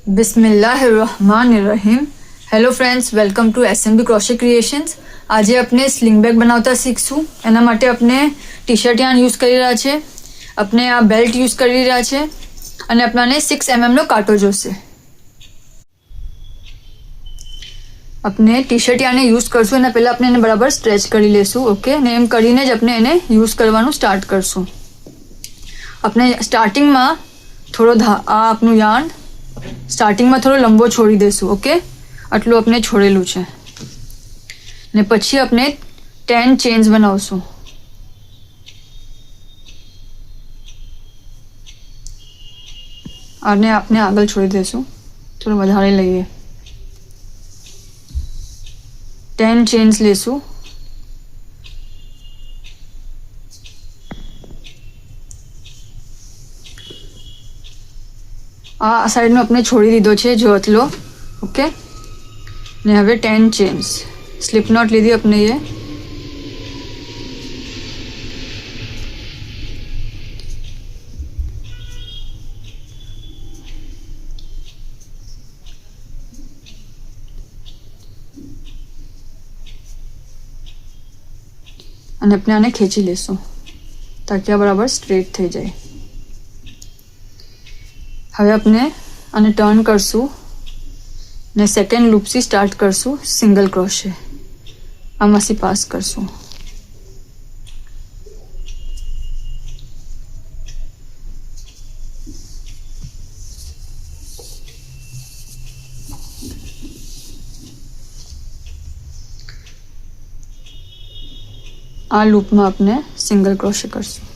बिस्मिल्लाहिर्रहमानिर्रहीम। Hello friends, welcome to SMB crochet creations. आज अपने स्लिंग बैग बनावता શીખશું। એના માટે આપણે ટી શર્ટ યાર્ન યુઝ કરી રહ્યા છે, આપણે આ બેલ્ટ યુઝ કરી રહ્યા છે અને આપણને 6 mm નો કાંટો જોશે। આપણે ટી શર્ટ યાર્ન યુઝ કરશું એના પહેલા આપણે એને બરાબર સ્ટ્રેચ કરી લેશું। ઓકે, ને એમ કરીને જ આપણે એને યુઝ કરવાનું સ્ટાર્ટ કરશું। આપણે સ્ટાર્ટિંગમાં થોડો આ આપણું યાર્ન સ્ટાર્ટિંગમાં થોડો લંબો છોડી દેશું। ઓકે, આટલું આપણે છોડેલું છે ને પછી આપણે 10 ચેન્સ બનાવશું। આને આપણે આગળ છોડી દેશું, થોડું વધારે લઈએ। 10 ચેન્સ લેશું। આ સાઈડનો આપણે છોડી દીધો છે જો આટલો। ઓકે, ને હવે 10 ચેન્સ સ્લિપ નોટ લીધી આપણે ये અને આપણે આને ખેંચી લેશું તાકી આ બરાબર સ્ટ્રેટ થઈ જાય। હવે આપણે આને ટર્ન કરશું ને સેકન્ડ લૂપથી સ્ટાર્ટ કરશું। સિંગલ ક્રોશે આમાંથી પાસ કરશું। આ લૂપમાં આપણે સિંગલ ક્રોશે કરશું।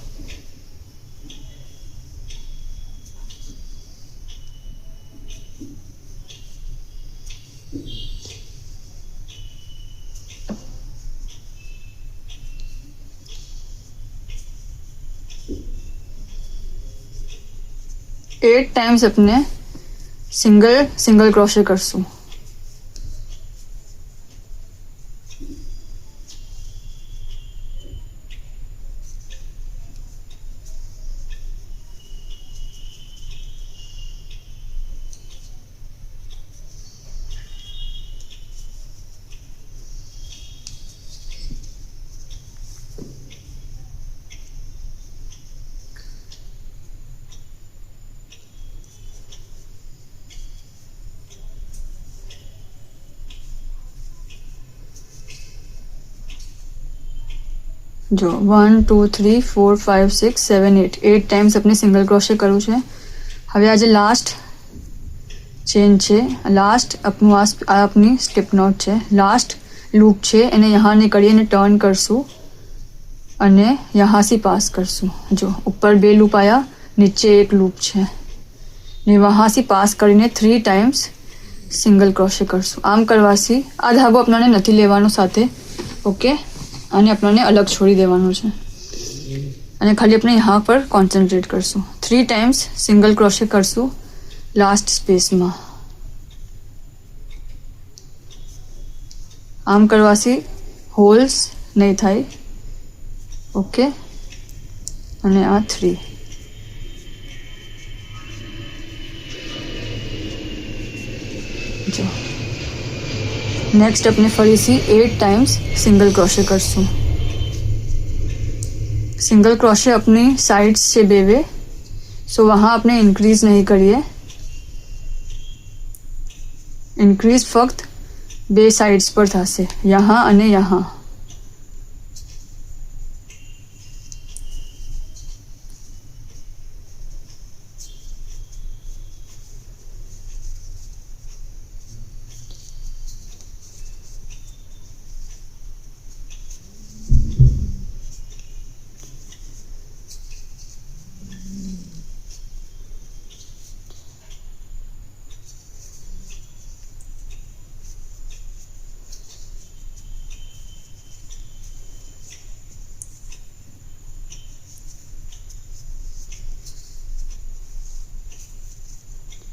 एट टाइम्स अपने सिंगल क्रोशे करसूं। जो 1 2 3 4 5 6 7 8 टाइम्स अपने सिंगल क्रोशे करूँ है। हवे आज लास्ट चेन है, लास्ट अपनी स्लिप नॉट है, लास्ट लूप है एने यहाँ ने करी ने टर्न करसूँ अने यहाँ से पास करसूँ। जो ऊपर 2 लूप आया, नीचे 1 लूप है ने वहाँ से पास करीने 3 टाइम्स सिंगल क्रोशे करसूँ। आम करवासी आ धागो अपना ने नहीं लेवानो साथे। ओके, आने अपने अलग छोड़ी देवानो छे अने खाली अपने यहाँ पर कॉन्सेंट्रेट करसूँ। 3 टाइम्स सिंगल क्रोशे करसूँ लास्ट स्पेस में। आम करवासी होल्स नहीं थाय। ओके, अने आ 3 जो नेक्स्ट अपने फरी सी 8 टाइम्स सिंगल क्रोशे करसूँ। सिंगल क्रोशे अपनी साइड्स से बेवे, सो वहाँ अपने इंक्रीज नहीं करिए। इंक्रीज फक्त 2 साइड्स पर थशे, यहाँ अने यहाँ।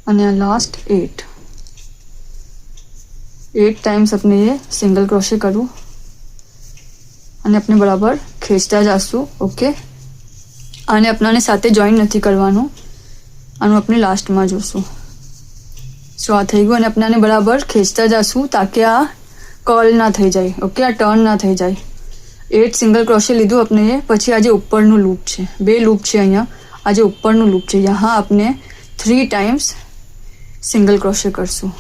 અને લાસ્ટ 8 टाइम्स अपने ये सिंगल क्रोशे करूँ અને આપણે બરાબર ખેંચતા જશું। ઓકે, આને આપણાને સાથે જોઈન નથી કરવાનું, આનું આપણે લાસ્ટમાં જોશું। સો આ થઈ ગયું અને આપણે આને બરાબર ખેંચતા જશું તાકે આ કર્લ ના થઈ જાય. ઓકે, આ ટર્ન ના થઈ જાય. 8 સિંગલ ક્રોશે લીધું આપણે એ. પછી આ જે ઉપરનું લૂપ છે, 2 લૂપ છે અહીંયા. આ જે ઉપરનું લૂપ છે यहाँ આપણે 3 ટાઈમ્સ સિંગલ ક્રોશે કરશું.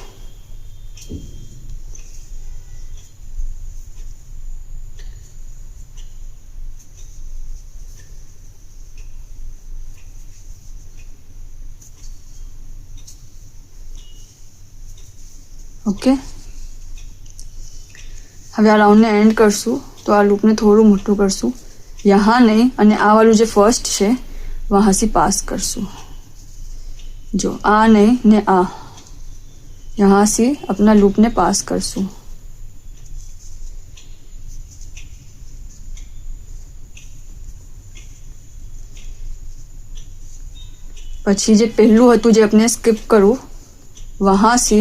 ઓકે, હવે આ રાઉન્ડને એન્ડ કરશું તો આ લૂપને થોડું મોટું કરશું. यहाँ नहीं અને આ વાળું જે ફર્સ્ટ છે वहाँ से पास करશું. जो आ नहीं ने आ, यहाँ से अपना लूप ने पास करશું. પછી જે પહેલું હતું જે આપણે સ્કીપ કરું वहाँ से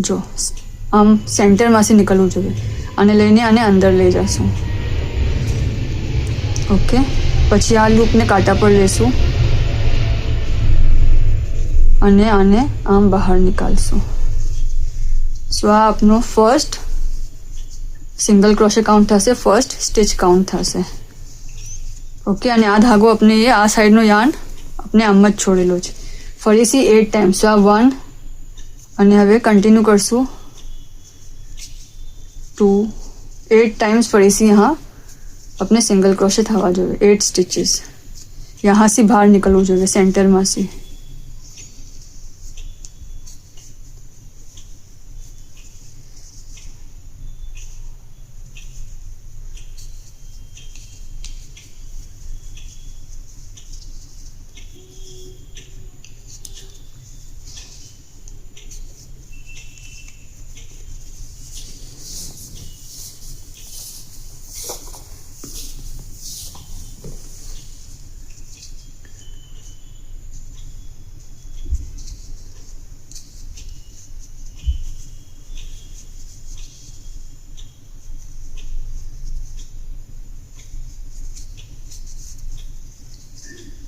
જો આમ સેન્ટરમાંથી નીકળવું જોઈએ અને લઈને આને અંદર લઈ જશું. ઓકે, પછી આ લૂપને કાંટા પર લેશું અને આને આમ બહાર નીકાળશું. સો આ આપનો ફર્સ્ટ સિંગલ ક્રોશે કાઉન્ટ થશે, ફર્સ્ટ સ્ટિચ કાઉન્ટ થશે. ઓકે, અને આ ધાગો આપણે એ આ સાઈડનો યાર્ન આપણે આમ જ છોડેલો છે. ફરીથી 8 ટાઈમ્સ. સો આ 1 અને હવે કન્ટિન્યુ કરશું 2 8 ટાઈમ્સ. ફરીથી यहाँ अपने सिंगल क्रोशे થવા જોઈએ. 8 સ્ટિચીસ. यहाँ से બહાર નીકળવું જોઈએ સેન્ટરમાંથી.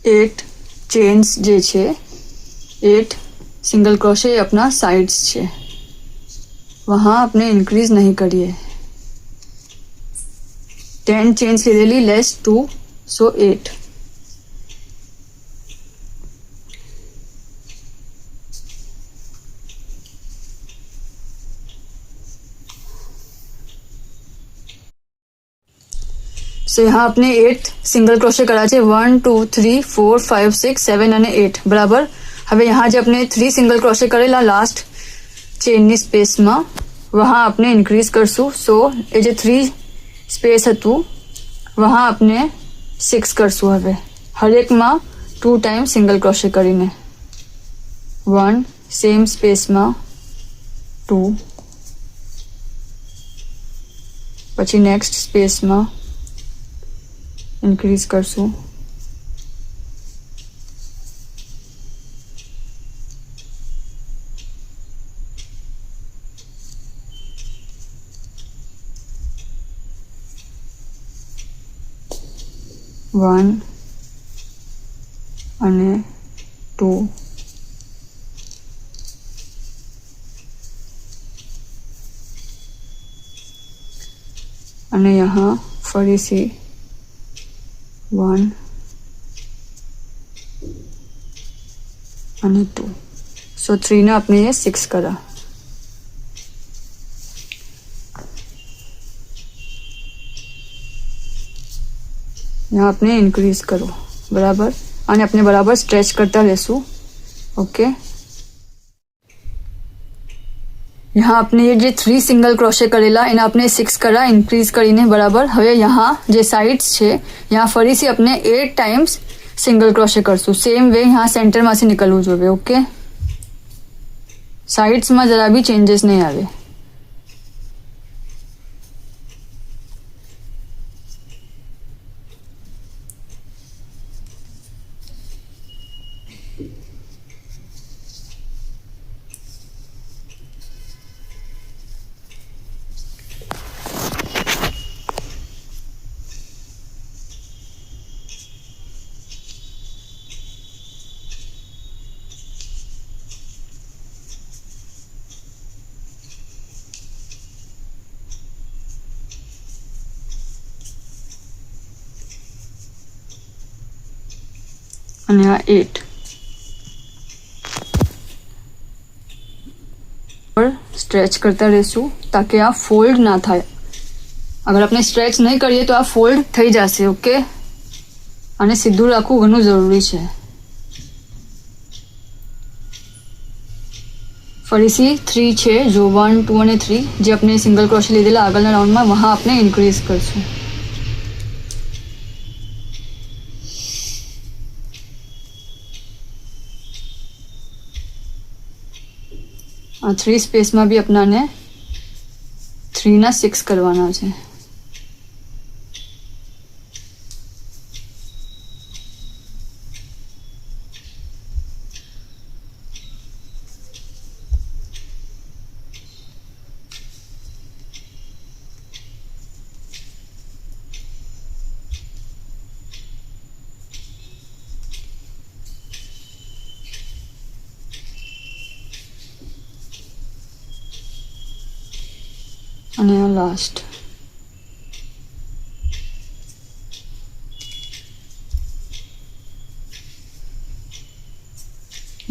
एट चेन्स जे छे 8 सिंगल क्रोशे अपना साइड्स छे, वहाँ अपने इंक्रीज नहीं करिए. 10 चेन्स लीधेली लेस 2, सो 8. सो यहाँ अपने 8 सिंगल क्रोशे करा है. 1 2 3 4 5 6 7 અને 8 बराबर. હવે यहाँ जो अपने 3 सिंगल क्रोशे करेला लास्ट चेननी स्पेस में वहाँ अपने इंक्रीज करशू. सो ये जो 3 स्पेस हतु वहाँ अपने 6 करशू. हवे हरेक में 2 टाइम सिंगल क्रोशे करीने 1 सेम स्पेस में 2 પછી नेक्स्ट स्पेस में इंक्रीज करशू. वन અને 2 અને यहाँ ફરીથી 1 અને 2. सो 3 ने अपने ये 6 करा. यहाँ अपने इंक्रीज करो बराबर અને अपने बराबर स्ट्रेच करता लेसू. ओके, यहाँ अपने ये जो 3 सिंगल क्रोशे करेला एना अपने 6 करा इंक्रीज करीने बराबर. हवे यहाँ जे साइड्स छे यहाँ फरीथी अपने 8 टाइम्स सिंगल क्रोशे करशू. सेम वे यहाँ सेंटर में से निकलવું જોઈએ. ओके, साइड्स में जरा भी चेंजेस नहीं आवे. અને આ 8 पर स्ट्रेच करता रहीશું ताकि આ ફોલ્ડ ના થાય. અગર આપણે સ્ટ્રેચ નહીં કરીએ તો આ ફોલ્ડ થઈ જશે. ઓકે, આને સીધું રાખવું ઘણું જરૂરી છે. ફરીથી 3 છે, જો 1 2 અને 3 જે આપણે સિંગલ ક્રોશે લીધેલા આગળના રાઉન્ડમાં વहाँ આપણે ઇન્ક્રીઝ કરશું. આ 3 સ્પેસમાં બી આપણાને 3 ના 6 કરવાના છે. અને આ લાસ્ટ.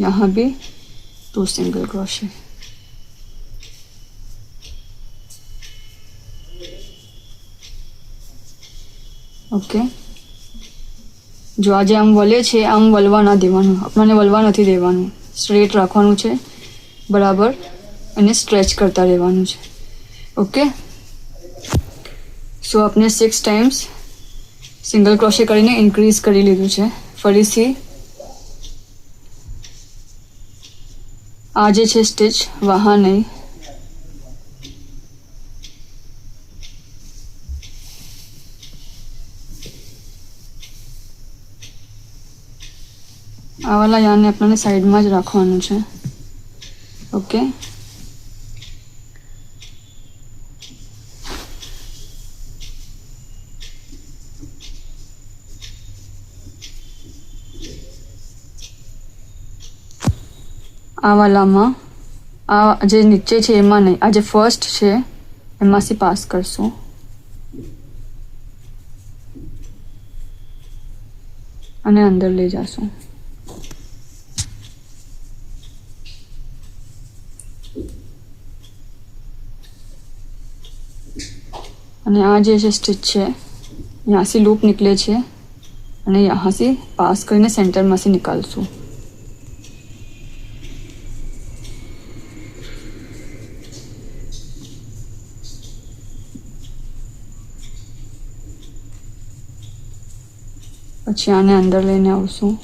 यहाँ भी 2 सिंगल क्रोशे. ઓકે, જો આજે આમ વલે છે આમ વલવા ના દેવાનું, આપણને વલવા નથી દેવાનું, સ્ટ્રેટ રાખવાનું છે બરાબર અને સ્ટ્રેચ કરતા રહેવાનું છે. ઓકે, સો આપણે 6 ટાઈમ્સ સિંગલ ક્રોશે કરીને ઇન્ક્રીઝ કરી લીધું છે. ફરીથી આ જે છે સ્ટિચ વહાં નહીં, આ વાલા યાને આપણને સાઈડમાં જ રાખવાનું છે. ઓકે, આ વાલામાં આ જે નીચે છે એમાં નહીં, આ જે ફર્સ્ટ છે એમાંથી પાસ કરશું. અને અંદર લઈ જશું. અને આ જે છે સ્ટિચ છે यहाँ से लूप निकले છે અને यहाँ से પાસ કરીને સેન્ટરમાંથી નિકાલશું. પછી આને અંદર લઈને આવશું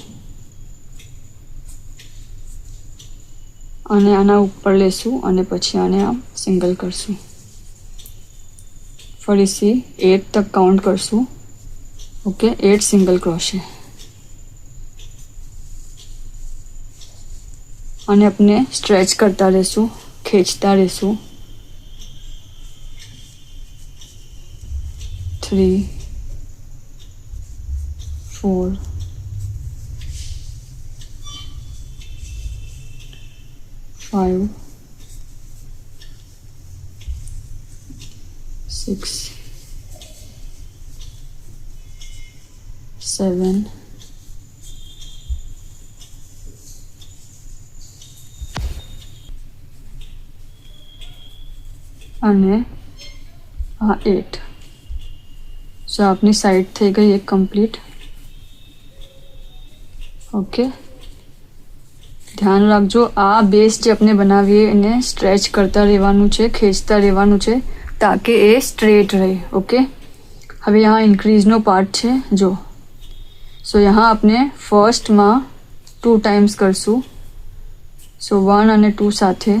અને આના ઉપર લેશું અને પછી આને આમ સિંગલ કરશું. ફરીથી 8 તક કાઉન્ટ કરશું. ઓકે, 8 સિંગલ ક્રોશે અને આપણે સ્ટ્રેચ કરતા રહેશું, ખેંચતા રહેશું. 3 4 5 6 7 અને આ 8. સો આપની સાઈડ થઈ ગઈ એક કમ્પ્લીટ. ઓકે, ધ્યાન રાખજો આ બેઝ જે આપણે બનાવીએ એને સ્ટ્રેચ કરતા રહેવાનું છે, ખેંચતા રહેવાનું છે તાકે એ સ્ટ્રેટ રહે. ઓકે, હવે यहाँ ઇન્ક્રીઝનો પાર્ટ છે જો. સો यहाँ આપણે ફર્સ્ટમાં 2 ટાઈમ્સ કરશું. સો 1 અને 2 સાથે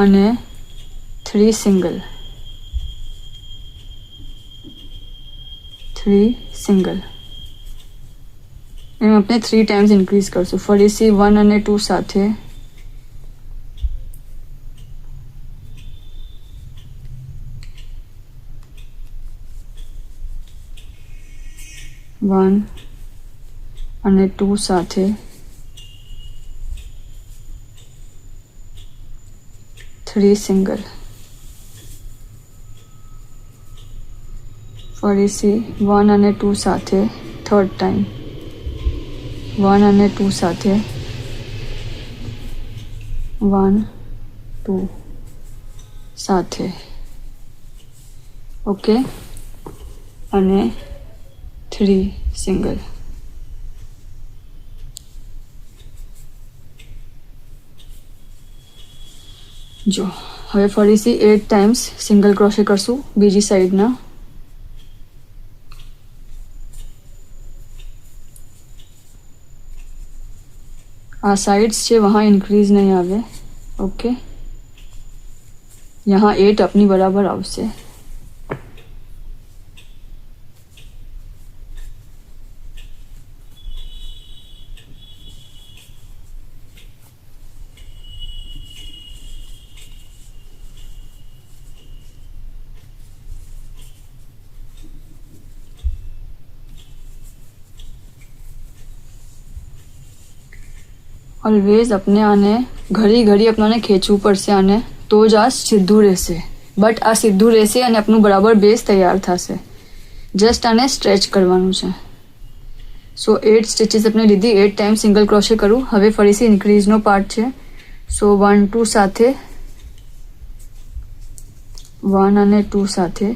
અને 3 સિંગલ, 3 સિંગલ એમ આપણે 3 ટાઈમ્સ ઇન્ક્રીઝ કરશું. ફરીથી 1 અને 2 સાથે 1 અને 2 સાથે 3 સિંગલ. ફરીથી 1 અને 2 સાથે થર્ડ ટાઈમ, 1 અને 2 સાથે, 1 2 સાથે, ઓકે, અને 3 સિંગલ. જો હવે ફરીથી 8 ટાઈમ્સ સિંગલ ક્રોશે કરશું બીજી સાઈડના. આ साइड्स છે वहाँ इंक्रीज नहीं आवे, ओके. यहाँ 8 अपनी बराबर આવશે. ઓલવેઝ આપણે આને ઘડી આપણને ખેંચવું પડશે આને, તો જ આ સીધું રહેશે. બટ આ સીધું રહેશે અને આપણું બરાબર બેઝ તૈયાર થશે. જસ્ટ આને સ્ટ્રેચ કરવાનું છે. સો 8 સ્ટિચીસ આપણે લીધી, 8 ટાઈમ સિંગલ ક્રોશે કરું. હવે ફરીથી ઇન્ક્રીઝનો પાર્ટ છે. સો 1 2 સાથે, 1 અને 2 સાથે,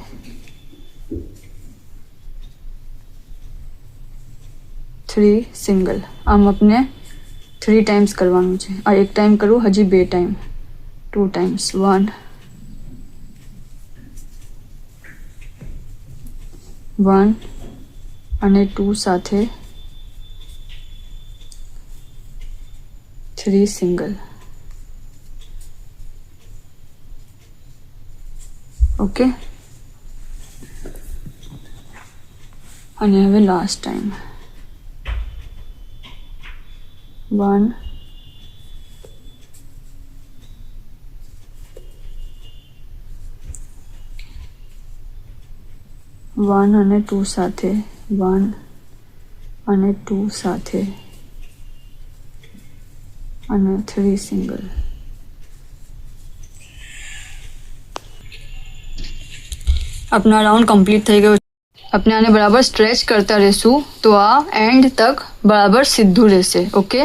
3 સિંગલ. આમ આપણે 3 ટાઈમ્સ કરવાનું છે. આ એક ટાઈમ કરું, હજી 2 ટાઈમ, 2 ટાઈમ્સ, 1 1 અને 2 સાથે 3 સિંગલ, ઓકે. અને હવે લાસ્ટ ટાઈમ 1 1 અને 2 સાથે, 1 અને 2 સાથે, અને 3 સિંગલ. अपना राउंड कंप्लीट થઈ ગયો. આપણે આને બરાબર સ્ટ્રેચ કરતા રહેશું તો આ એન્ડ તક બરાબર સીધું રહેશે, ઓકે.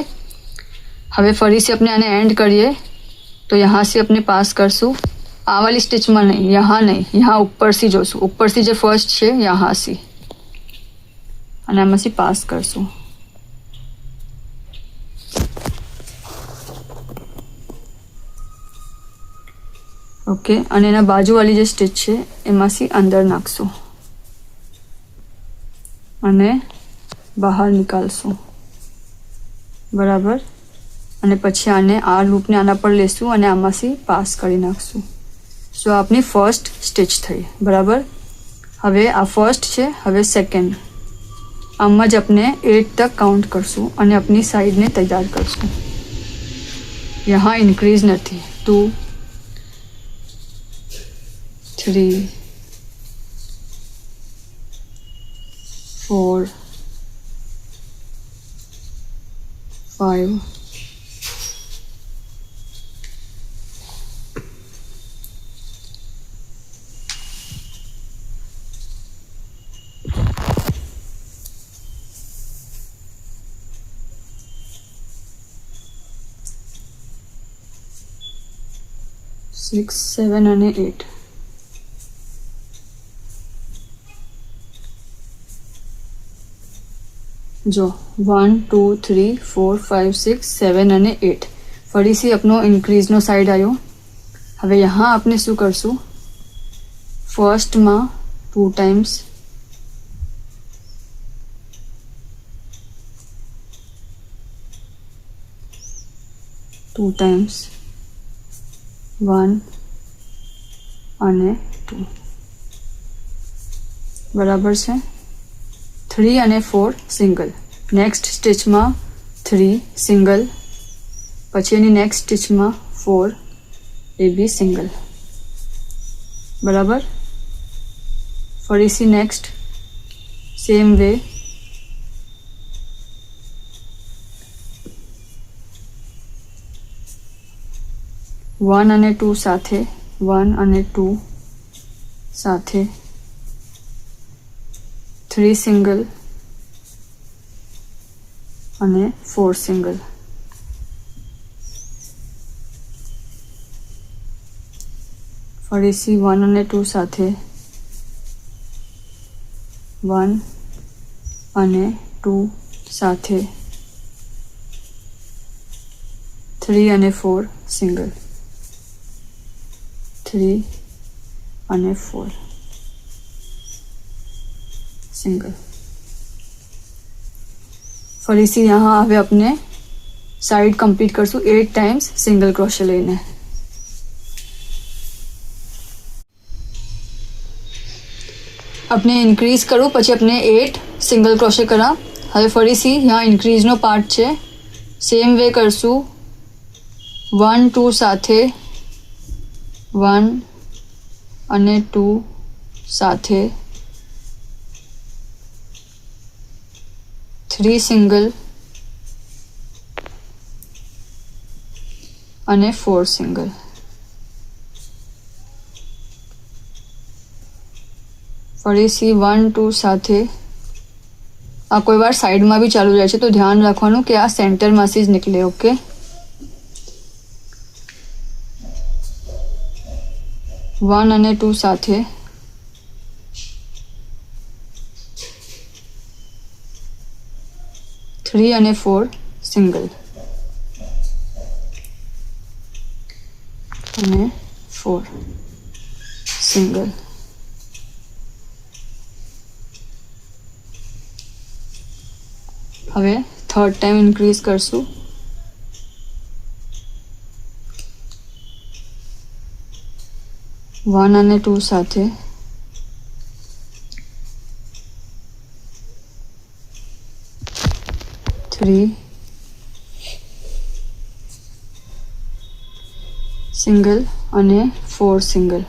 હવે ફરીથી આપણે આને એન્ડ કરીએ तो यहाँ से अपने पास करશું. આ વાલી સ્ટિચમાં નહીં, यहाँ ऊपर से જોશું, ऊपर से जो फर्स्ट છે यहाँ से, અને આમાંથી પાસ કરશું. ઓકે, અને એના બાજુવાળી જે સ્ટિચ છે એમાંથી અંદર નાખશું અને બહાર નીકાળશું, બરાબર. અને પછી આને આ લૂપને આના પર લેશું અને આમાંથી પાસ કરી નાખશું. સો આપની ફર્સ્ટ સ્ટિચ થઈ, બરાબર. હવે આ ફર્સ્ટ છે, હવે સેકન્ડ. આમાં જ આપણે 8 તક કાઉન્ટ કરશું અને આપની સાઈડને તૈયાર કરશું. यहाँ ઇન્ક્રીઝ નથી. 2 3 4 5 6 7 અને 8. જો 1 2 3 4 5 6 7 અને 8 ફરીથી આપનો ઇન્ક્રીઝનો સાઈડ આવ્યો. હવે यहाँ આપણે શું કરશું, ફર્સ્ટમાં 2 ટાઈમ્સ, ટાઈમ્સ 1 અને 2, બરાબર છે. 3 અને 4 સિંગલ. નેક્સ્ટ સ્ટિચમાં 3 સિંગલ, પછી એની નેક્સ્ટ સ્ટિચમાં 4 એ બી સિંગલ, બરાબર. ફરીથી નેક્સ્ટ સેમ વે 1 અને 2 સાથે, 1 અને 2 સાથે, 3 સિંગલ અને 4 સિંગલ. ફરીથી 1 અને 2 સાથે 1 અને 2 સાથે 3 અને 4 સિંગલ, 3 અને 4 सिंगल. फरीसी यहाँ हवे अपने साइड कंप्लीट करसू 8 टाइम्स सिंगल क्रोशे लईने. अपने इनक्रीज करूँ पछी अपने 8 सिंगल क्रोशे करा. हवे फरीसी यहाँ इनक्रीज नो पार्ट छे, सेम वे करसू 1 2 साथे 1 અને 2 સાથે 3 સિંગલ અને 4 સિંગલ. ફરીથી 1 2 સાથે આ કોઈ વાર સાઈડમાં બી ચાલુ જાય છે, તો ધ્યાન રાખવાનું કે આ સેન્ટરમાંથી જ નીકળે. ઓકે, વન અને 2 સાથે 3 અને 4 સિંગલ અને 4 સિંગલ. હવે થર્ડ ટાઈમ ઇન્ક્રીઝ કરશું. 1 અને 2 સાથે 3 સિંગલ અને 4 સિંગલ,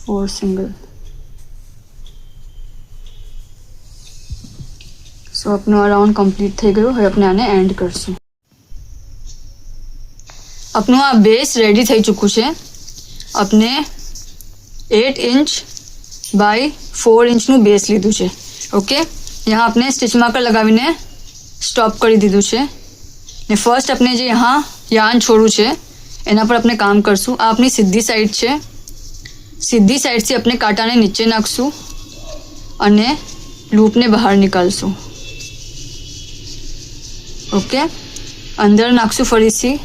4 સિંગલ. સો अपनो आ राउंड कंप्लीट થઈ ગયો. હવે આપણે આને એન્ડ કરશું. अपनो आ बेस रेडी થઈ ચૂક્યું છે. આપણે 8 इंच बाय 4 इंचનું બેસ લીધું છે. ઓકે, यहाँ આપણે સ્ટિચ માર્કર લગાવીને સ્ટોપ કરી દીધું છે ને ફર્સ્ટ આપણે જે यहाँ યાર્ન છોડ્યું છે એના પર આપણે કામ કરશું. આ આપણી સીધી સાઈડ છે. સીધી સાઈડથી આપણે કાંટાને નીચે નાખશું અને લૂપને બહાર નીકાળશું. ઓકે, અંદર નાખશું ફરીથી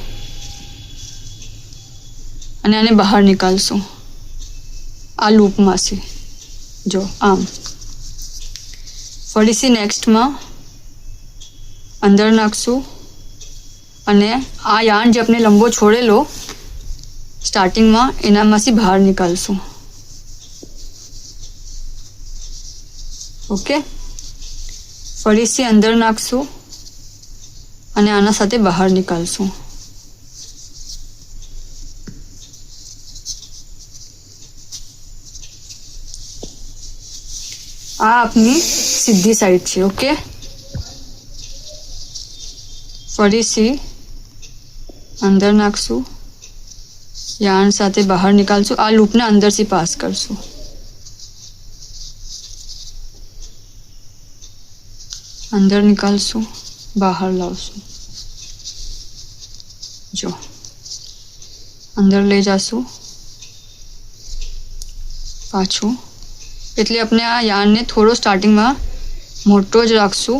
અને આને બહાર નીકાળશું આ લૂપમાંથી. જો આમ ફરીથી નેક્સ્ટમાં અંદર નાખશું અને આ યાર્ન જે આપણે લંબો છોડેલો સ્ટાર્ટિંગમાં એનામાંથી બહાર નીકાળશું. ઓકે, ફરીથી અંદર નાખશું અને આના સાથે બહાર નીકાળશું. આ આપની સીધી સાઈડ છે. ઓકે, ફરીથી અંદર નાખશું, યાર્ન સાથે બહાર નીકાળશું, આ લૂપને અંદરથી પાસ કરશું. અંદર નીકાળશું, બહાર લાવશું. જો અંદર લઈ જશું પાછું. એટલે આપણે આ યાર્નને થોડો સ્ટાર્ટિંગમાં મોટો જ રાખશું,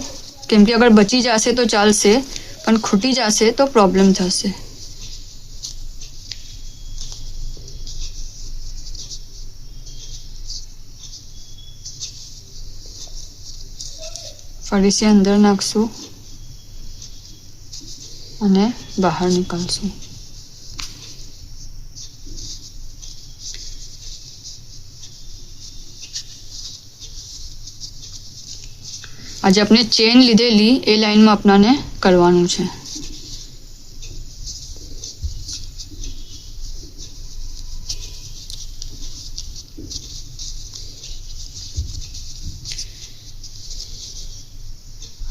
કેમ કે અગર બચી જશે તો ચાલશે, પણ ખૂટી જશે તો પ્રોબ્લેમ થશે. ફરીથી અંદર નાખશું અને બહાર નીકાળશું. આજે આપણે ચેન લીધેલી એ લાઈનમાં આપણાને કરવાનું છે.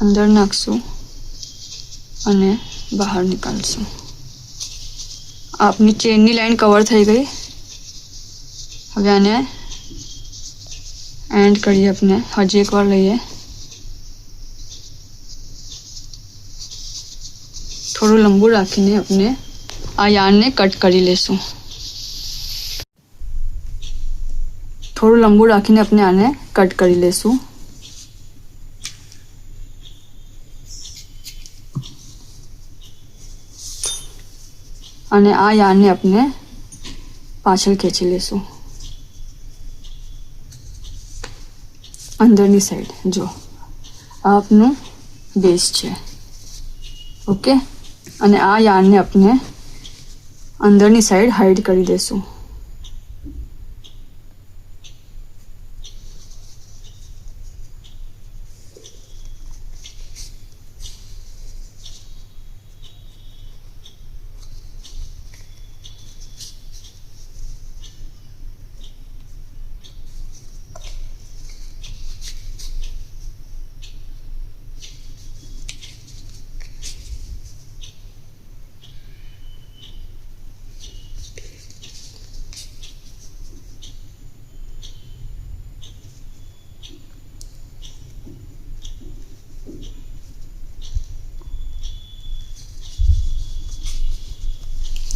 અંદર નાખશું અને બહાર નીકાળશું. આપની ચેનની લાઈન કવર થઈ ગઈ. હવે આને એન્ડ કરીએ આપણે. હજી એકવાર લઈએ. થોડું લંબુ રાખીને આપણે આ યાર્નને કટ કરી લેશું. થોડું લંબુ રાખીને આપણે આને કટ કરી લેશું. અને આ યાર્નને આપણે પાછળ ખેંચી લેશું અંદરની સાઈડ. જો આ આપનું બેઝ છે. ઓકે, અને આ યાર્નને આપણે અંદરની સાઈડ હાઈડ કરી દેશું.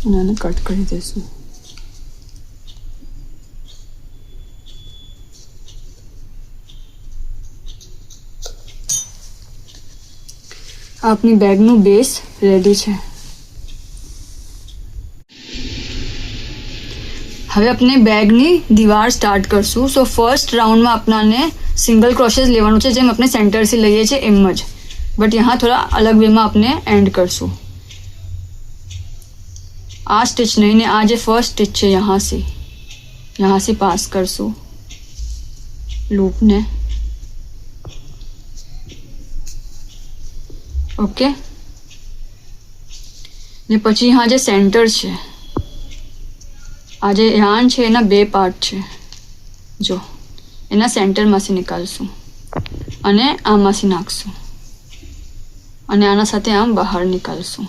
અને આને કટ કરી દઈશું. આપની બેગનું બેઝ રેડી છે. હવે આપણે બેગની દીવાર સ્ટાર્ટ કરશું. સો ફર્સ્ટ રાઉન્ડમાં આપણાને સિંગલ ક્રોશેસ લેવાનું છે, જેમ આપણે સેન્ટરથી લઈએ છીએ એમ જ, બટ यहाँ થોડા અલગ વેમાં આપણે એન્ડ કરશું. આ સ્ટિચ નહીં ને આ જે ફર્સ્ટ સ્ટિચ છે यहाँ से પાસ કરશું લૂપને. ઓકે, ને પછી यहाँ જે સેન્ટર છે, આ જે યાર્ન છે એના બે પાર્ટ છે. જો એના સેન્ટરમાંથી નીકાળશું અને આમાંથી નાખશું અને આના સાથે આમ બહાર નીકાળશું.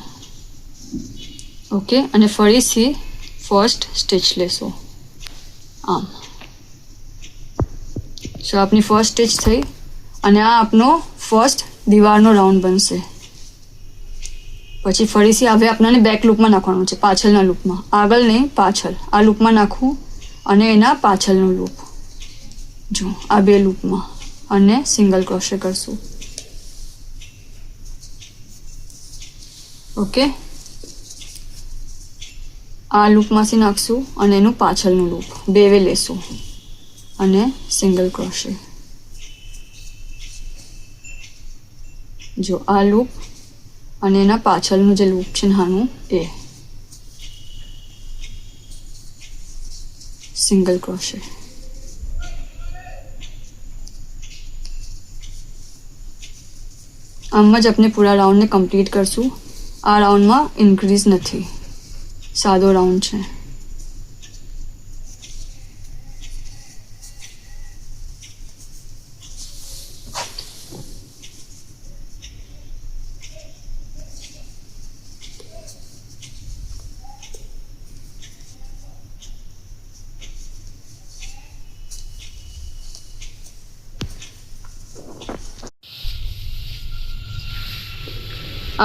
ઓકે, અને ફરીથી ફર્સ્ટ સ્ટિચ લેશું આમ. સો આપની ફર્સ્ટ સ્ટિચ થઈ અને આ આપનો ફર્સ્ટ દીવારનો રાઉન્ડ બનશે. પછી ફરીથી હવે આપણને બેક લૂપમાં નાખવાનું છે, પાછળના લૂપમાં. આગળ નહીં, પાછળ. આ લૂપમાં નાખવું અને એના પાછળનું લૂપ. જો આ બે લૂપમાં અને સિંગલ ક્રોશે કરશું. ઓકે, આ લૂપમાંથી નાખશું અને એનું પાછળનું લૂપ બેવે લેશું અને સિંગલ ક્રોશે. જો આ લૂપ અને એના પાછળનું જે લૂપ છે નાનું એ સિંગલ ક્રોશે. આમ જ આપણે પૂરા રાઉન્ડને કમ્પ્લીટ કરશું. આ રાઉન્ડમાં ઇન્ક્રીઝ નથી, સાદો રાઉન્ડ છે.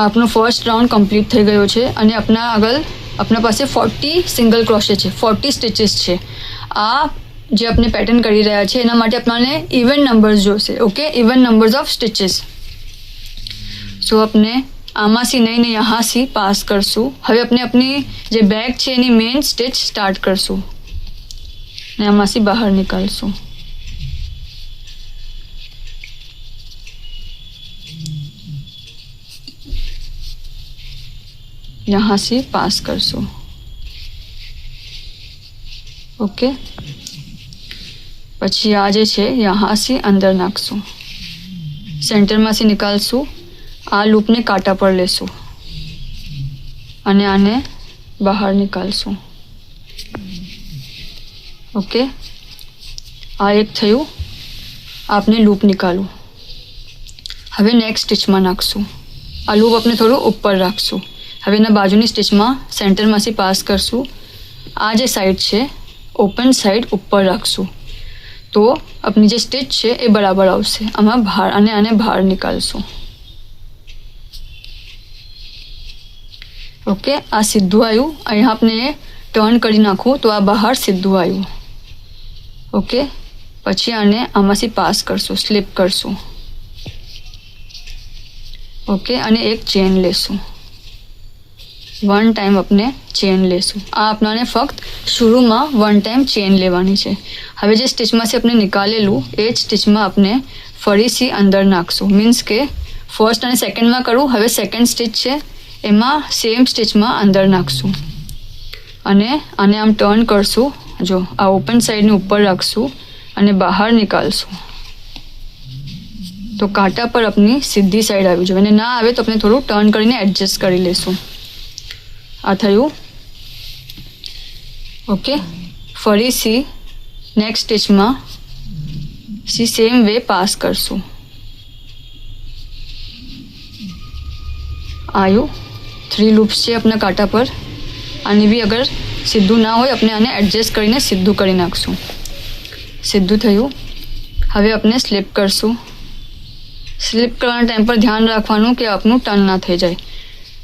આપનો ફર્સ્ટ રાઉન્ડ કમ્પ્લીટ થઈ ગયો છે અને આપણા પાસે 40 સિંગલ ક્રોશે છે, 40 સ્ટિચીસ છે. આ જે આપણે પેટર્ન કરી રહ્યા છે એના માટે આપણને ઇવન નંબર્સ જોશે. Okay, even numbers of stitches. So આપણે આમાંથી નહીં ને યहाँથી પાસ કરશું. હવે આપણે આપની જે બેગ છે એની મેઇન સ્ટિચ સ્ટાર્ટ કરશું ને આમાંથી બહાર નીકાળશું. यहाँ से पास करશું. ओके, પછી આ જે છે यहाँ से અંદર નાખશું, સેન્ટરમાંથી નીકાળશું. આ લૂપને કાંટા પર લેશું અને આને બહાર નીકાળશું. ઓકે, આ એક થયું. આપને લૂપ નીકાળું. હવે નેક્સ્ટ સ્ટિચમાં નાખશું. આ લૂપ આપણે થોડું ઉપર રાખશું. હવે એના બાજુની સ્ટિચમાં સેન્ટરમાંથી પાસ કરશું. આ જે સાઈડ છે ઓપન સાઈડ ઉપર રાખશું. તો આપણી જે સ્ટિચ છે એ બરાબર આવશે. આમાં બહાર અને આને બહાર નીકાળશું. ઓકે, આ સીધું આવ્યું. અહીંયા આપણે ટર્ન કરી નાખું તો આ બહાર સીધું આવ્યું. ઓકે, પછી આને આમાંથી પાસ કરશું, સ્લીપ કરશું. ઓકે, અને એક ચેન લેશું. 1 ટાઈમ આપણે ચેન લેશું. આ આપણાને ફક્ત શરૂમાં 1 ટાઈમ ચેન લેવાની છે. હવે જે સ્ટિચમાંથી આપણે નિકાલેલું એ જ સ્ટિચમાં આપણે ફરીથી અંદર નાખશું. મીન્સ કે ફર્સ્ટ અને સેકન્ડમાં કરું, હવે સેકન્ડ સ્ટિચ છે એમાં સેમ સ્ટિચમાં અંદર નાખશું અને આને આમ ટર્ન કરશું. જો આ ઓપન સાઈડની ઉપર રાખશું અને બહાર નીકાળશું તો કાંટા પર આપણી સીધી સાઈડ આવી જોઈએ. અને ના આવે તો આપણે થોડું ટર્ન કરીને એડજસ્ટ કરી લઈશું. આ થયું. ઓકે, ફરીથી નેક્સ્ટ સ્ટિચમાં સેમ વે પાસ કરશું. આવ્યું. 3 લૂપ્સ છે આપણા કાંટા પર. આની બી અગર સીધું ના હોય આપણે આને એડજસ્ટ કરીને સીધું કરી નાખશું. સીધું થયું. હવે આપણે સ્લીપ કરશું. સ્લીપ કરવાના ટાઈમ પર ધ્યાન રાખવાનું કે આપણું ટર્ન ના થઈ જાય.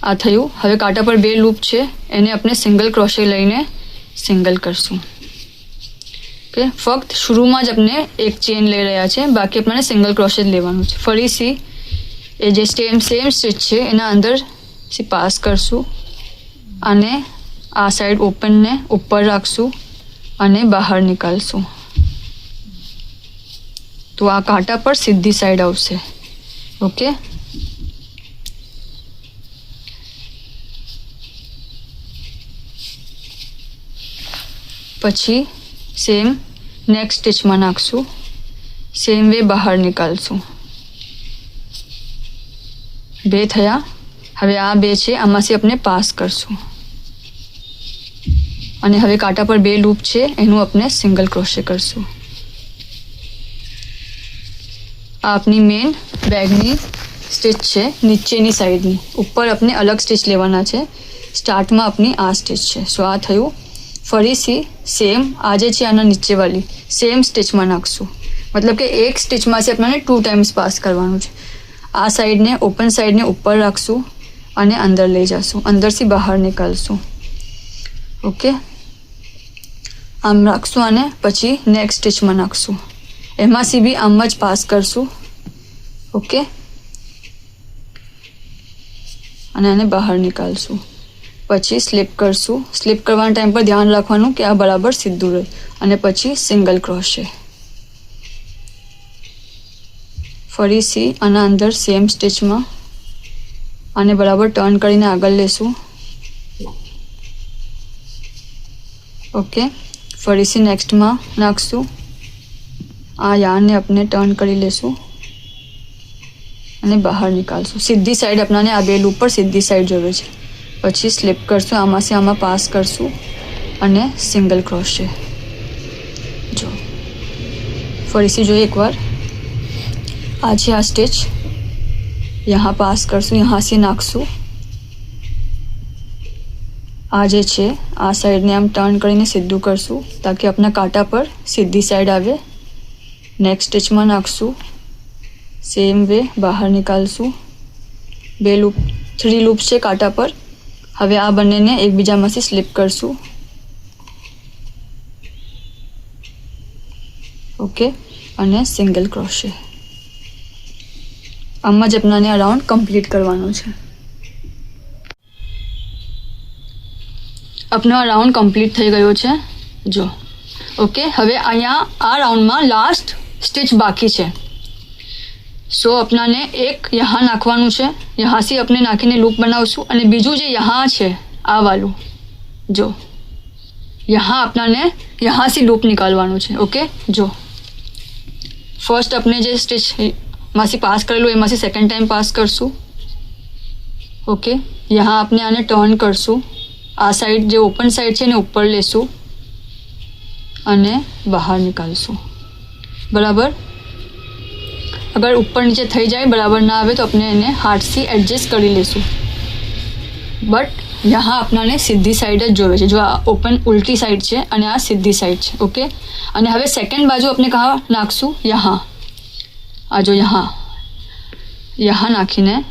આ થયું. હવે કાંટા પર 2 લૂપ છે એને આપણે સિંગલ ક્રોશે લઈને સિંગલ કરશું. ઓકે, ફક્ત શરૂમાં જ આપણે એક ચેન લઈ રહ્યા છે, બાકી આપણે સિંગલ ક્રોશે જ લેવાનું છે. ફરીથી એ જે સેમ સ્ટિચ છે એના અંદર પાસ કરશું અને આ સાઈડ ઓપનને ઉપર રાખશું અને બહાર નીકાળશું તો આ કાંટા પર સીધી સાઈડ આવશે. ઓકે, પછી સેમ નેક્સ્ટ સ્ટિચમાં નાખશું. સેમ વે બહાર નીકાળશું. 2 થયા. હવે આ 2 છે આમાંથી આપણે પાસ કરશું અને હવે કાંટા પર 2 લૂપ છે એનું આપણે સિંગલ ક્રોશે કરશું. આ આપની મેઇન બેગની સ્ટિચ છે નીચેની સાઈડની. ઉપર આપણે અલગ સ્ટિચ લેવાના છે. સ્ટાર્ટમાં આપની આ સ્ટિચ છે. સો આ થયું. ફરીથી સેમ આ જે છે આના નીચેવાળી સેમ સ્ટિચમાં નાખશું. મતલબ કે એક સ્ટિચમાંથી આપણને 2 ટાઈમ્સ પાસ કરવાનું છે. આ સાઈડને ઓપન સાઈડને ઉપર રાખશું અને અંદર લઈ જશું, અંદરથી બહાર નીકાળશું. ઓકે, આમ રાખશું અને પછી નેક્સ્ટ સ્ટિચમાં નાખશું. એમાંથી બી આમ જ પાસ કરશું. ઓકે, અને આને બહાર નીકાળશું. પછી સ્લીપ કરશું. સ્લીપ કરવાના ટાઈમ પર ધ્યાન રાખવાનું કે આ બરાબર સીધું રહે અને પછી સિંગલ ક્રોશે. ફરીથી આના અંદર સેમ સ્ટિચમાં આને બરાબર ટર્ન કરીને આગળ લેશું. ઓકે, ફરીથી નેક્સ્ટમાં નાખશું. આ યારને આપણે ટર્ન કરી લેશું અને બહાર નીકાળશું. સીધી સાઈડ આપણને આ 2 લૂપ પર સીધી સાઈડ જોવે છે. પછી સ્લીપ કરશું, આમાંથી આમાં પાસ કરશું અને સિંગલ ક્રોશે. જો ફરીથી જોઈએ એકવાર. આ છે આ સ્ટિચ. यहाँ पास करશું, यहाँ से નાખશું. આ જે છે આ સાઈડને આમ ટર્ન કરીને સીધું કરશું તાકી આપણા કાંટા પર સીધી સાઈડ આવે. નેક્સ્ટ સ્ટિચમાં નાખશું. સેમ વે બહાર નીકાળશું. 2 લૂપ 3 લૂપ છે કાંટા પર. હવે આ બંનેને એકબીજામાંથી સ્લીપ કરશું. ઓકે, અને સિંગલ ક્રોશે. આમ જ આપણાને આ રાઉન્ડ કમ્પ્લીટ કરવાનો છે. આપનો આ રાઉન્ડ કમ્પ્લીટ થઈ ગયો છે. જો ઓકે, હવે અહીંયા આ રાઉન્ડમાં લાસ્ટ સ્ટિચ બાકી છે. સો આપણાને એક यहाँ નાખવાનું છે. यहाँથી આપણે નાખીને લૂપ બનાવશું અને બીજું જે यहाँ છે આ વાળું જો यहाँ આપણાને यहाँથી લૂપ નીકાળવાનું છે. ઓકે, જો ફર્સ્ટ આપણે જે સ્ટિચ માંથી પાસ કરેલું એમાંથી સેકન્ડ ટાઈમ પાસ કરશું. ઓકે, यहाँ આપણે આને ટર્ન કરશું. આ સાઈડ જે ઓપન સાઈડ છે એને ઉપર લેશું અને બહાર નીકાળશું. બરાબર. અગર ઉપર નીચે થઈ જાય બરાબર ના આવે તો આપણે એને હાથથી એડજસ્ટ કરી લેશું. બટ यहाँ अपनाने सीधी साइड ज जोवे छे, जो आ ओपन उल्टी साइड है और आ सीधी साइड है। ओके, और हवे सेकंड बाजू अपने कहाँ नाखशू, यहाँ आ जो यहाँ नाखीने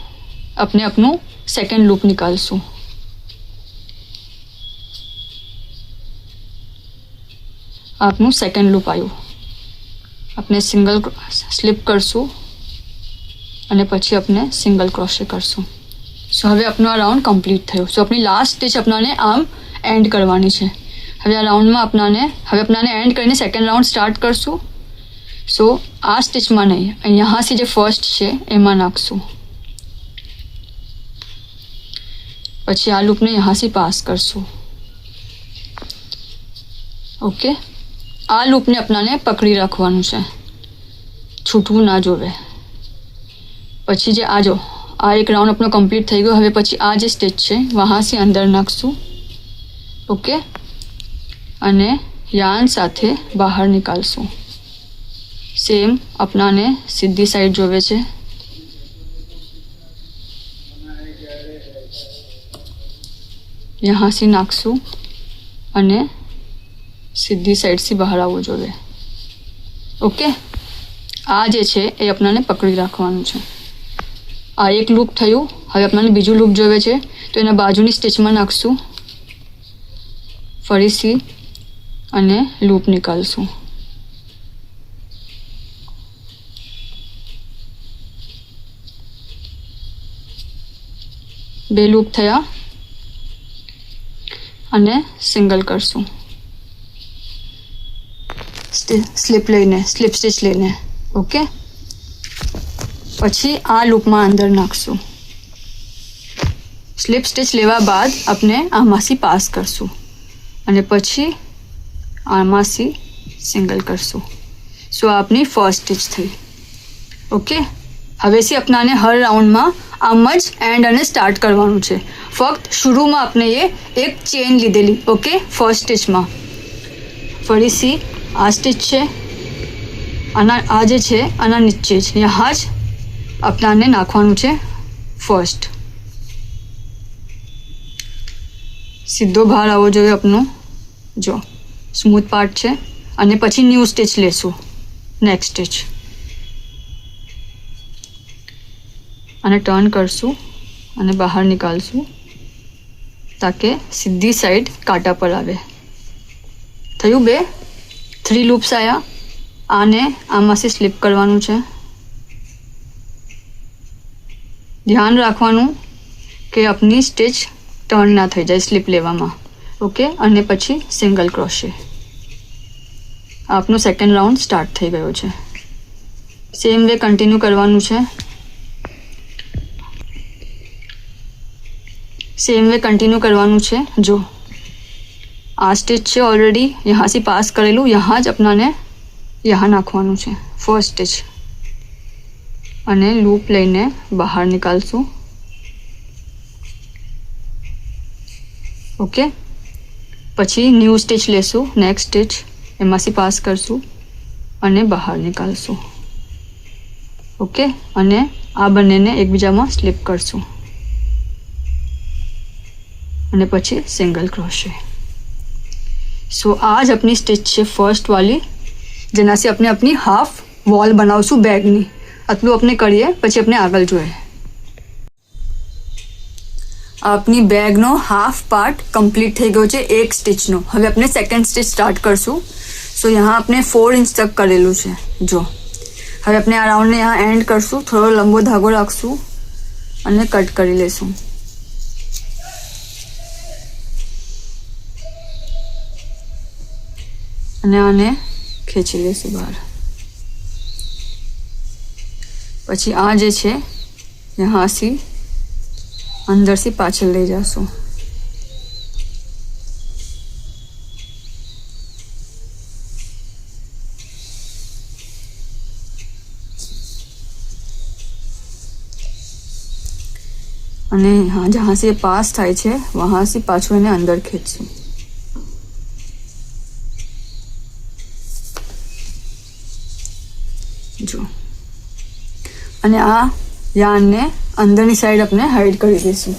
अपने अपनू सेकंड लूप निकालशू। आपनु सेकंड लूप आयु, अपने सिंगल स्लीप करशू और पछी अपने सिंगल क्रोशे करशू। सो हवे अपनो आ राउंड कम्प्लीट थयो। सो अपनी लास्ट स्टिच अपनाने आम एंड करवानी छे। हवे आ राउंड में अपनाने एंड करीने सेकंड राउंड स्टार्ट करशू। सो आ स्टिच में नहीं, यहाँ से जो फर्स्ट है एमां नाखशू, पछी आ लूप ने यहाँ से पास करशू। ओके, आ लूप ने अपनाने पकड़ी रखवानुं छे, छूटवू ना जोवे। पछी जे आ जो आ एक राउंड अपनो कम्प्लीट थई गयो। हवे पछी आ जे स्टिच है वहाँ से अंदर नाखशू। ओके, अने यार्न साथे बहार निकालशू। सेम अपनाने सीधी साइड जोवे छे। यहाँ से नाखशू अने सीधी साइड से बहार आववू जोवे। ओके, आ जे छे ए अपनाने पकड़ी राखवानुं छे। आ एक लूप थयुं। हवे अपनाने बीजू लूप जोवे छे, तो एना बाजुनी स्टिच में नाखशू, फरीथी अने लूप निकालशू। बे लूप थया अने सिंगल करशू, स्लीप स्टिच लईने। ओके, पछी आ लूप में अंदर नाखशू। स्लीप स्टिच लेवा बाद अपने आमासी पास करशू अने पछी आमासी सिंगल करशू। सो आपनी फर्स्ट स्टिच थी। ओके, हवेथी अपनाने हर राउंड में आम ज एंड अने स्टार्ट करवानुं छे। फक्त शुरू में अपने ये एक चेन लीधेली। ओके, फर्स्ट स्टिच में फरीथी आ स्टिच है, आ जे छे आना नीचे ज यहाँ ज अपनाने नाखवानुं छे फर्स्ट। सीधो बहार आववो जोईए अपनो, जो स्मूथ पार्ट है, अने पछी न्यू स्टिच लेशू, नेक्स्ट स्टिच अने टर्न करशू अने बहार निकालशू ताकि सीधी साइड कांटा पर आवे। थयुं बे 3 लूप्स आया। आने आमांथी स्लीप करवानुं छे। ध्यान राखवानुं कि अपनी स्टिच टर्न ना थई जाए स्लीप लेवामां। ओके, अने पछी सिंगल क्रोशे। आपनो सेकंड राउंड स्टार्ट थई गयो छे। सेम वे कंटिन्यू करवानुं छे। जो आ स्टिच है ऑलरेडी यहाँ से पास करेलू, यहाँ ज अपनाने यहाँ नाखवानुं छे फर्स्ट स्टिच अने लूप लईने बहार निकालशू। ओके, पछी न्यू स्टिच लेशू, नेक्स्ट स्टिच एमांथी पास करशू अने बहार निकालशू। ओके, अने आ बंनेने एकबीजामां स्लीप करशू अने पछी सिंगल क्रोशे। सो आज अपनी स्टिच है फर्स्ट वाली, जेना से अपने अपनी हाफ वॉल बनावशू बेगनी। आटलू अपने करीए, पछी अपने आगळ जोईए। अपनी बेगनो हाफ पार्ट कम्प्लीट थई गयो छे एक स्टिचनो। हवे अपने सेकंड स्टिच स्टार्ट करशू। सो यहाँ अपने 4 इंच तक करेलू छे। जो हवे अपने आ राउंड ने यहाँ एंड करशू, थोड़ो लंबो धागो राखशू अने कट करी लेशू। अने आने खेंची लेशू बहार। पछी आ जे छे यहाँ से अंदर से पाछळ लई जाशू। अने हाँ, जहाँ से पास थाय छे वहाँ से पाछू एने अंदर खेंचशू। जो अने आ यार्न ने अंदरनी साइड अपने हाइड करी देशू।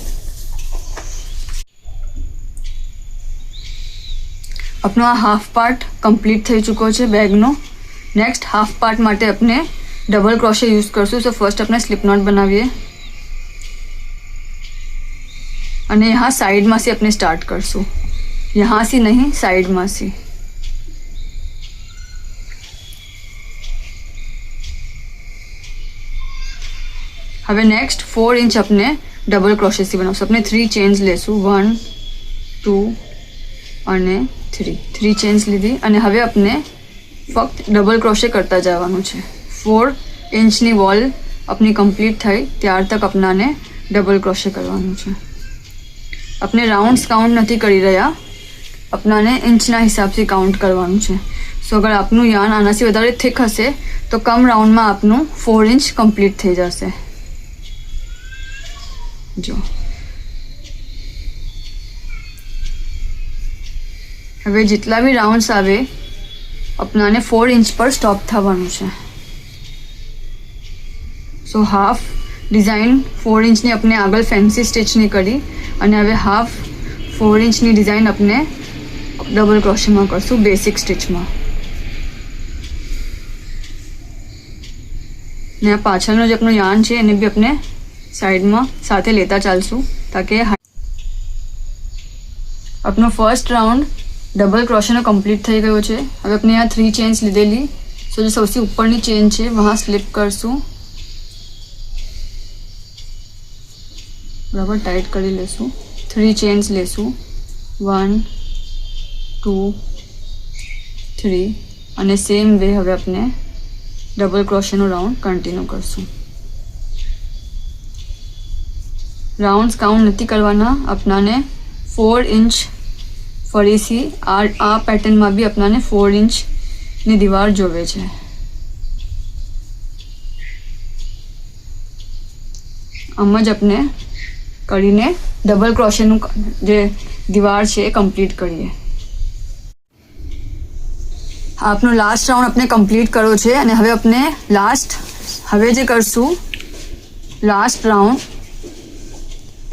આપણો આ હાફ પાર્ટ કમ્પ્લીટ થઈ ચૂક્યો છે બેગનો. નેક્સ્ટ હાફ પાર્ટ માટે આપણે ડબલ ક્રોશે યુઝ કરશું. સો ફર્સ્ટ આપણે સ્લિપ નોટ બનાવીએ અને यहाँ साइड में से अपने स्टार्ट करसूँ, यहाँ से नहीं साइड में से. હવે નેક્સ્ટ 4 ઇંચ આપણે ડબલ ક્રોશેથી બનાવશું. આપણે 3 ચેન્સ લેશું, 1 2 અને 3 ચેન્સ લીધી અને હવે આપણે ફક્ત ડબલ ક્રોશે કરતા જવાનું છે. 4 ઇંચની વોલ આપણી કમ્પ્લીટ થઈ ત્યાર તક આપણાને ડબલ ક્રોશે કરવાનું છે. अपने राउंड्स काउंट नहीं करी रहा, अपनाने इंचना हिसाब से काउंट करवानुं छे. सो अगर आपनु यार्न आनाथी वधारे थिक हशे तो कम राउंड में आपनु 4 इंच कम्प्लीट थई जशे. जो हवे जेटला भी राउंड्स आवे अपनाने 4 इंच पर स्टॉप थवानुं छे. सो हाफ डिजाइन 4 इंचनी अपने आगळ फैंसी स्टिच नहीं करी અને હવે હાફ 4 ઇંચની ડિઝાઇન આપણે ડબલ ક્રોશેમાં કરશું બેસિક સ્ટિચમાં. ને આ પાછળનો જે આપણો યાર્ન છે એને બી આપણે સાઈડમાં સાથે લેતા ચાલશું તાકે આપણો ફર્સ્ટ રાઉન્ડ ડબલ ક્રોશેનો કમ્પ્લીટ થઈ ગયો છે. હવે આપણે આ 3 ચેન્સ લીધેલી. સો જે સૌથી ઉપરની ચેન છે વहाँ સ્લિપ કરશું, બરાબર ટાઈટ કરી લેશું. 3 ચેન્સ લેશું, 1 2 3 અને સેમ વે હવે આપણે ડબલ ક્રોશેનો રાઉન્ડ કન્ટિન્યુ કરશું. રાઉન્ડ્સ કાઉન્ટ નથી કરવાના, આપણાને 4 ઇંચ ફરીથી આ પેટર્નમાં બી આપણાને 4 ઇંચની દીવાર જોવે છે. આમ જ આપણે કરીને ડબલ ક્રોશેનું જે દીવાર છે એ કમ્પ્લીટ કરીએ. આપનો લાસ્ટ રાઉન્ડ આપણે કમ્પ્લીટ કર્યો છે અને હવે આપણે હવે જે કરશું લાસ્ટ રાઉન્ડ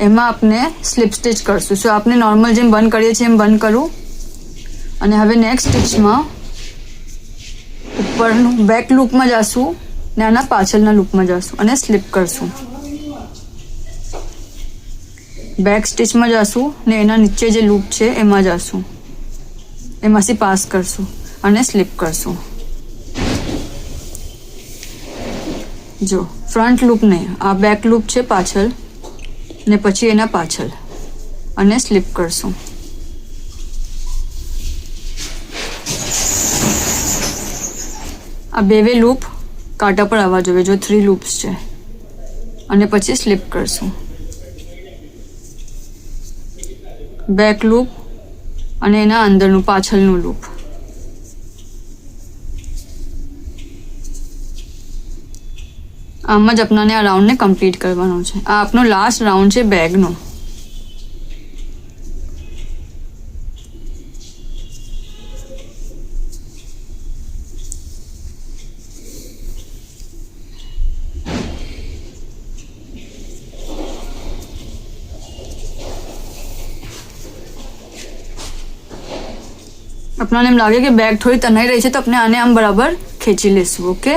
એમાં આપણે સ્લિપ સ્ટિચ કરશું. સો આપણે નોર્મલ જેમ બંધ કરીએ છીએ એમ બંધ કરું અને હવે નેક્સ્ટ સ્ટિચમાં ઉપરનું બેક લૂપમાં જશું ને આના પાછળના લૂપમાં જશું અને સ્લિપ કરશું. બેક સ્ટિચમાં જશું ને એના નીચે જે લૂપ છે એમાં જશું, એમાંથી પાસ કરશું અને સ્લિપ કરશું. જો ફ્રન્ટ લૂપ નહીં, આ બેક લૂપ છે પાછળ ને પછી એના પાછળ અને સ્લિપ કરશું. આ બે લૂપ કાંટા પર આવવા જોઈએ, જો 3 લૂપ્સ છે અને પછી સ્લિપ કરશું. બેક લૂપ અને એના અંદરનું પાછળનું લૂપ. આમ જ આપણાને આ રાઉન્ડને કમ્પ્લીટ કરવાનો છે. આ આપણો લાસ્ટ રાઉન્ડ છે બેગનો. अपना एम लगे कि बैग थोड़ी तनाई रही है तो अपने आने आम बराबर खींची लेसु. ओके,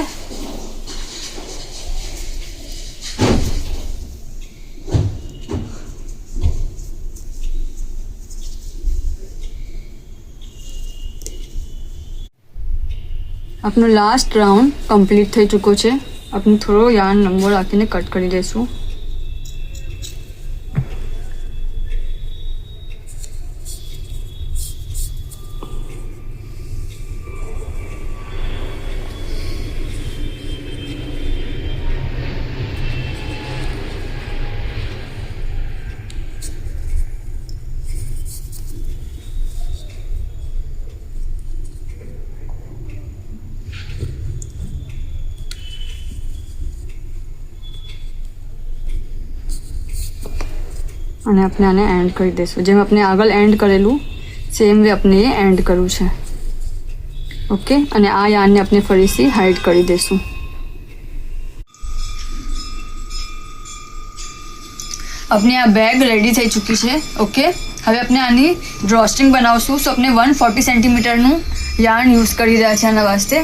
अपनो लास्ट राउंड कम्प्लीट थई चूको है. अपने थोड़ो यार्न लंबो राखीने कट करी देसुं. અને આપણે આને એન્ડ કરી દઈશું. જેમ આપણે આગળ એન્ડ કરેલું સેમ વે આપણે એ એન્ડ કરવું છે. ઓકે, અને આ યાર્નને આપણે ફરીથી હાઈડ કરી દઈશું. अपनी आ बैग रेडी थी चुकी है. ओके, હવે આપણે આની ડ્રોસ્ટ્રિંગ બનાવશું. સો આપણે 140 સેન્ટીમીટરનું યાર્ન યુઝ કરી રહ્યા છે આના વાસ્તે.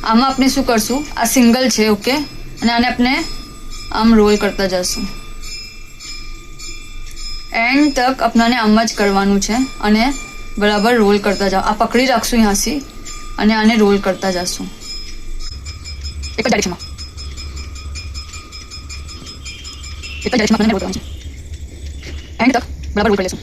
આમાં આપણે શું કરશું, આ સિંગલ છે, ઓકે, અને આને આપણે આમ રોલ કરતા જશું. એન્ડ તક આપણાને આમ જ કરવાનું છે અને બરાબર રોલ કરતા જાઓ. આ પકડી રાખશું અહીંયાથી અને આને રોલ કરતા જશું એક જ ડાયરેક્શનમાં. એક જ ડાયરેક્શનમાં આપણને રોલ કરવાનું છે. એન્ડ તક બરાબર રોલ કરી લેશું.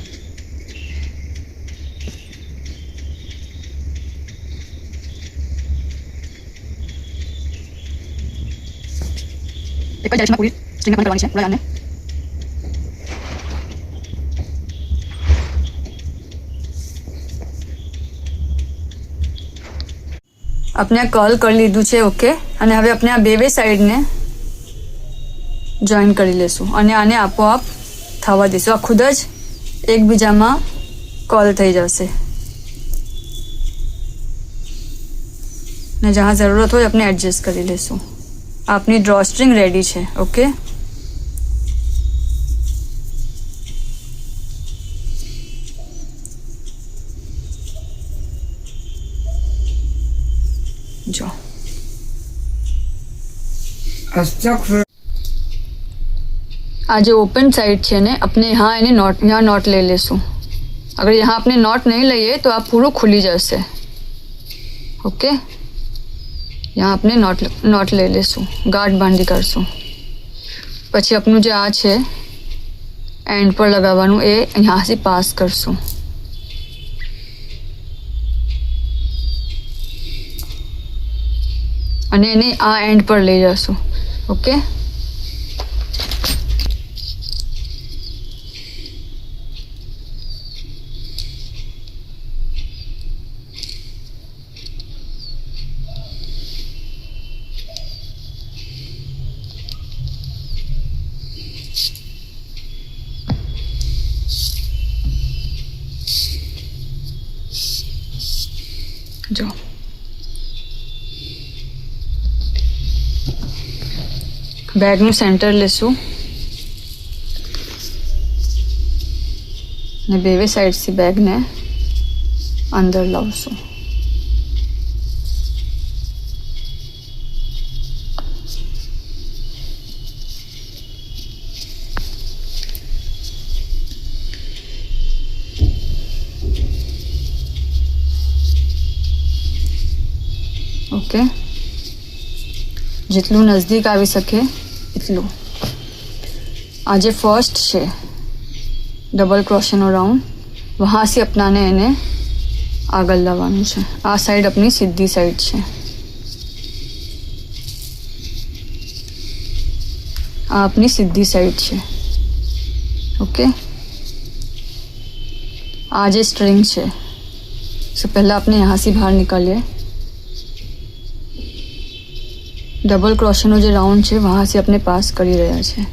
એક જ ડાયરેક્શનમાં પૂરી સ્ટ્રિંગ આપણને કરવાની છે પૂરા યાર્નને. આપણે આ કર્લ કરી લીધું છે, ઓકે, અને હવે આપણે આ બે સાઈડને જોઈન કરી લેશું અને આને આપોઆપ થવા દઈશું. આ ખુદ જ એકબીજામાં કર્લ થઈ જશે ને જ્યાં જરૂરત હોય આપણે એડજસ્ટ કરી લેશું. આપની ડ્રોસ્ટ્રિંગ રેડી છે, ઓકે. જો આ जो ओपन साइड છે ને अपने यहाँ એને नॉट यहाँ नॉट ले लेશું. अगर यहाँ अपने नॉट नहीं लिए तो आप पूरा खुली जैसे, ओके. यहाँ अपने नॉट ले लेશું, ગાંઠ બાંધી કરશું. પછી આપણું જે આ છે એન્ડ પર લગાવવાનું એ અહીંયાથી પાસ કરશું. અને એને આ એન્ડ પર લઈ જશું, ઓકે. જો બેગનું સેન્ટર લેશું ને બે સાઈડથી બેગને અંદર લાવશું. ઓકે, જેટલું નજદીક આવી શકે એટલું. આ જે ફર્સ્ટ છે ડબલ ક્રોશેનો રાઉન્ડ, વહાંથી अपनाने એને આગળ લાવવાનું છે. આ સાઈડ આપણી સીધી સાઈડ છે, આ આપણી સીધી સાઈડ છે, ઓકે. આ જે સ્ટ્રિંગ છે સો પહેલાં આપણે અહીંયાથી બહાર નીકળીએ. ડબલ ક્રોશેનો જે રાઉન્ડ છે વહાંથી આપણે પાસ કરી રહ્યા છે.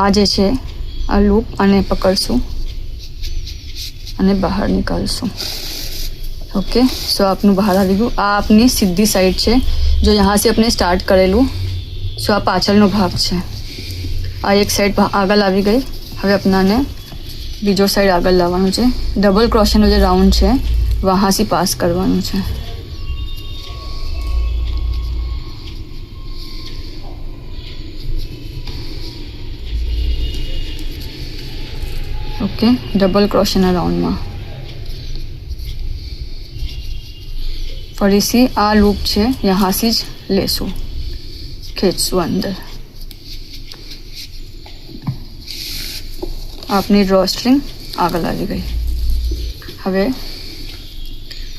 આ જે છે આ લૂપ આને પકડશું અને બહાર નીકાળશું, ઓકે. સો આપનું બહાર આવી ગયું. આ આપની સીધી સાઈડ છે. જો અહીંયાથી આપણે સ્ટાર્ટ કરેલું, સો આ પાછળનો ભાગ છે. આ એક સાઈડ આગળ આવી ગઈ. હવે આપણાને બીજો સાઈડ આગળ લાવવાનું છે. ડબલ ક્રોશેનો જે રાઉન્ડ છે વહાંથી પાસ કરવાનું છે. ઓકે, ડબલ ક્રોશેના રાઉન્ડમાં ફરીથી આ લૂપ છે અહીંયાથી જ લેશું, ખેંચશું અંદર. આપની ડ્રો સ્ટ્રિંગ આગળ આવી ગઈ. હવે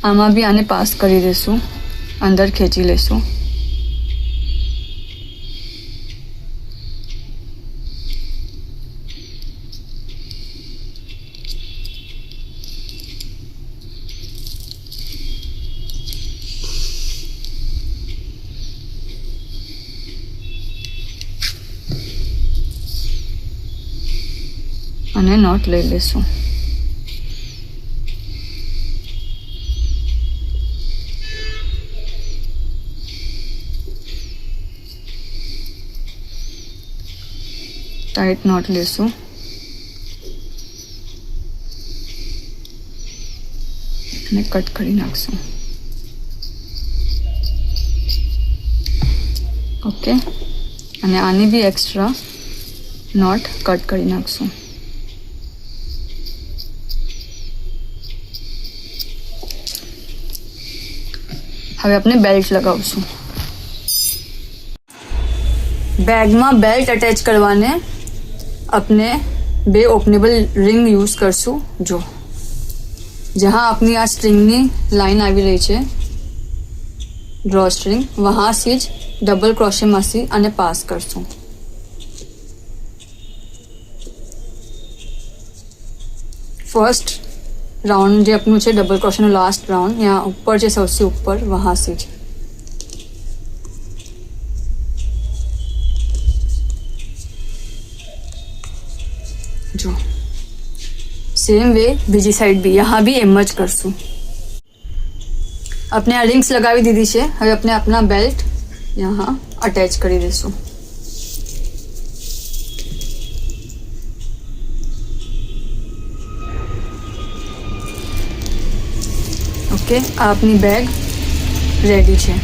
આમાં બી આને પાસ કરી દઈશું, અંદર ખેંચી લઈશું. અને નોટ લઈ લેશું. ટાઈટ નોટ લેશું. અને કટ કરી નાખશું. ઓકે, અને આની બી એક્સ્ટ્રા નોટ કટ કરી નાખશું. હવે આપણે બેલ્ટ લગાવશું. બેગમાં બેલ્ટ અટેચ કરવાને अपने 2 ओपनेबल रिंग यूज करશું. જો जहाँ अपनी આ સ્ટ્રિંગની લાઈન આવી રહી છે, ડ્રો સ્ટ્રિંગ, વહાંથી જ ડબલ ક્રોશેમાંથી અને પાસ કરશું. ફર્સ્ટ રાઉન્ડ જે આપનું છે ડબલ ક્રોશેનો લાસ્ટ રાઉન્ડ, यहाँ ऊपर છે સૌથી ઉપર, વહાંથી જ. जो सेम वे बीजी साइड भी यहाँ भी एम ज करશું. अपने आ रिंग्स लगावी दीदी છે. હવે આપણે अपना बेल्ट यहाँ अटैच કરી દઈશું. ઓકે, આ આપની બેગ રેડી છે.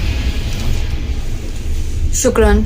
શુક્રન.